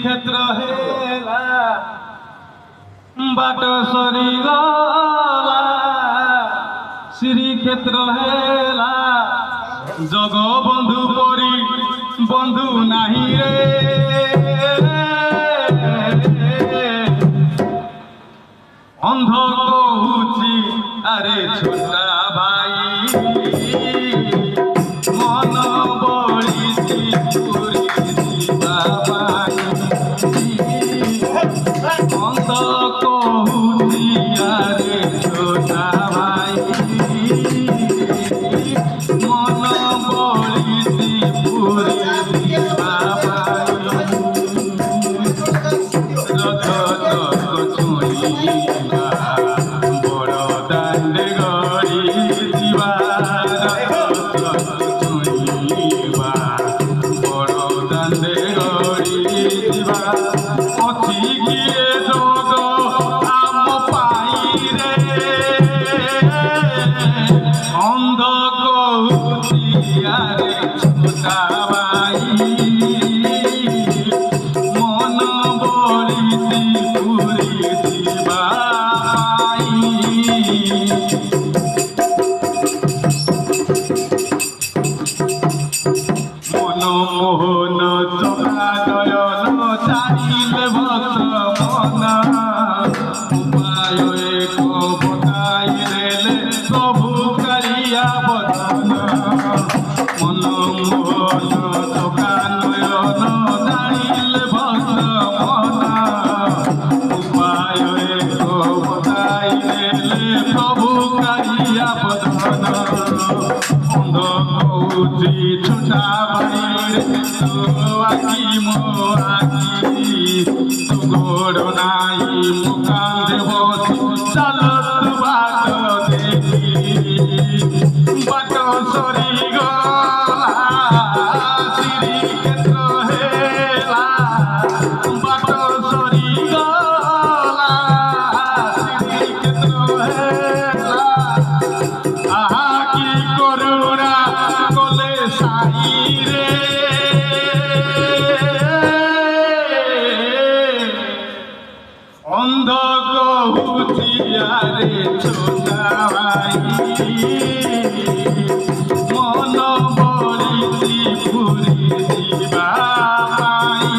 ଶ୍ରୀକ୍ଷେତ୍ର ହେଲା ବାଟ ସରିଗଲା ଶ୍ରୀକ୍ଷେତ୍ର ହେଲା ଜଗବନ୍ଧୁ ପରି ବନ୍ଧୁ ନାହିଁ ରେ ଅନ୍ଧ କହୁଛି ଆରେ ଛୋଟା ଭାଇ ମନ ବଳିଛି ପୁରୀ ଯିବା ପାଇଁ ଅନ୍ଧ କହୁଛି ଆରେ ଛୋଟା ଭାଇ ମନ ବଳିଛି ପୁରୀ ଯିବା ପାଇଁ ରଥ ଛୁଇଁବା ବଡ଼ ଦାଣ୍ଡେ ଗଡ଼ି ଯିବା ଛୁଇଁବା ବଡ଼ ଦାଣ୍ଡେ ଗଡ଼ି ଯିବା ଅଛି କିଏ ଜଗ ଆମ ପାଇରେ ଅନ୍ଧ କହୁଛି ଆରେ ଛୋଟା ଭାଇ ମନ ବଳିଛି ପୁରୀ ଯିବା ପାଇଁ মনমোহন চোখা নয়ন চাইলে ভক্ত মন উপায় এক বতাই দেলে প্রভু কারিয়া বচন মনমোহন চোখা নয়ন চাইলে ভক্ত মন উপায় এক বতাই দেলে প্রভু কারিয়া বচন অন্ধ কৌছি ছোটা ভাইরে তো আকি মো আকি তু গোড় নাই মো কান্দে বসি চালত বাট দেখি বাট সরি গলা শ্রীক্ষেত্র হেলা বাট সরি গলা শ্রীক্ষেত্র হেলা আহা কি করুণা কলে সাইরে অন্ধ কহুছি আরে ছোটা ভাই মন বলিছি পুরী ଯିବା ପାଇଁ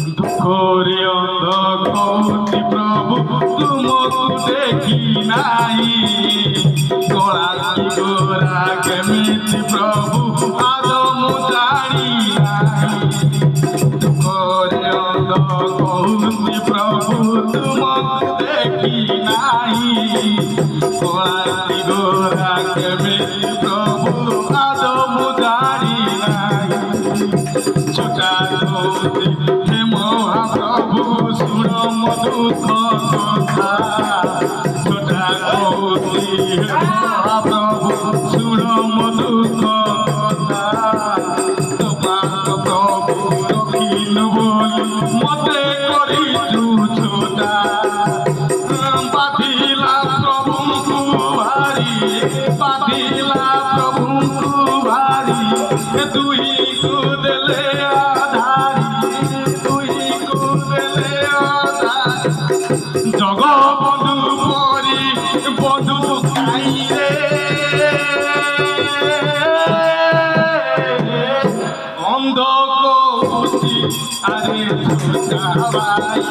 দুঃখরে অন্ধ কৌছি প্রভু তুমকু দেখি নাই কলা কি গোরা কেমিতি প্রভু আদম জানি নাই দুঃখরে অন্ধ কৌছি প্রভু তুমকু দেখি নাই কলা কি গোরা কেমিতি প্রভু আদম জানি নাই ছোটা কৌছি হে মহাপ্রভু শুণ মধুখ কথা ছোটা কৌছি হে মহাপ্রভু শুণ মধুখ কথা তোমাক প্রভু রখিলু বলি মতে করিছু ছোটা বাঁধিলা প্রভুଙ୍କୁ ভারি বাঁধিলা প্রভুଙ୍କୁ ভারি দুইକୁ দেলে জগবন্ধু পরি বন্ধু কাইরে অন্ধ কৌছি আরে ছোটা ভাই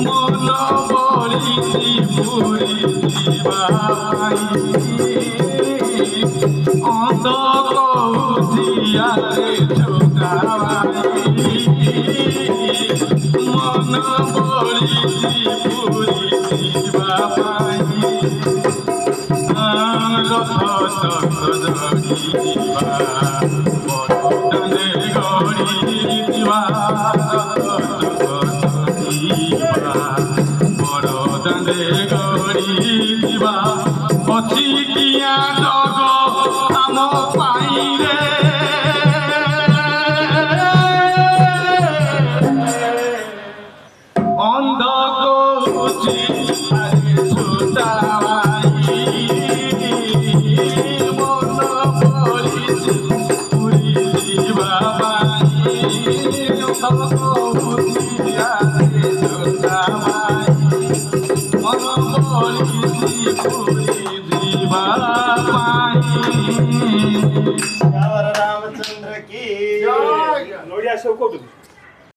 মন বলিছি পুরী ଯିବା ପାଇଁ অন্ধ কৌছি আরে ছোটা ভাই মন বলিছি পুরী ଯିବା ପାଇଁ রথ ধরিবা বড় দাণ্ডে গড়ি ଯିବା বড় দাণ্ডে গড়ি ଯିବା ଅଛି কিয়া জগ আম পাইরে অন্ধ কৌছি আরে ছোটা ভাই ସବୁ ବୁଝିଆରେ ଯୋଗାବାଇ ମନ ବଳିଛି ପୁରୀ ଯିବା ପାଇଁ। श्यावर रामचंद्र की ନଡ଼ିଆ ସବୁ କୋଉଠି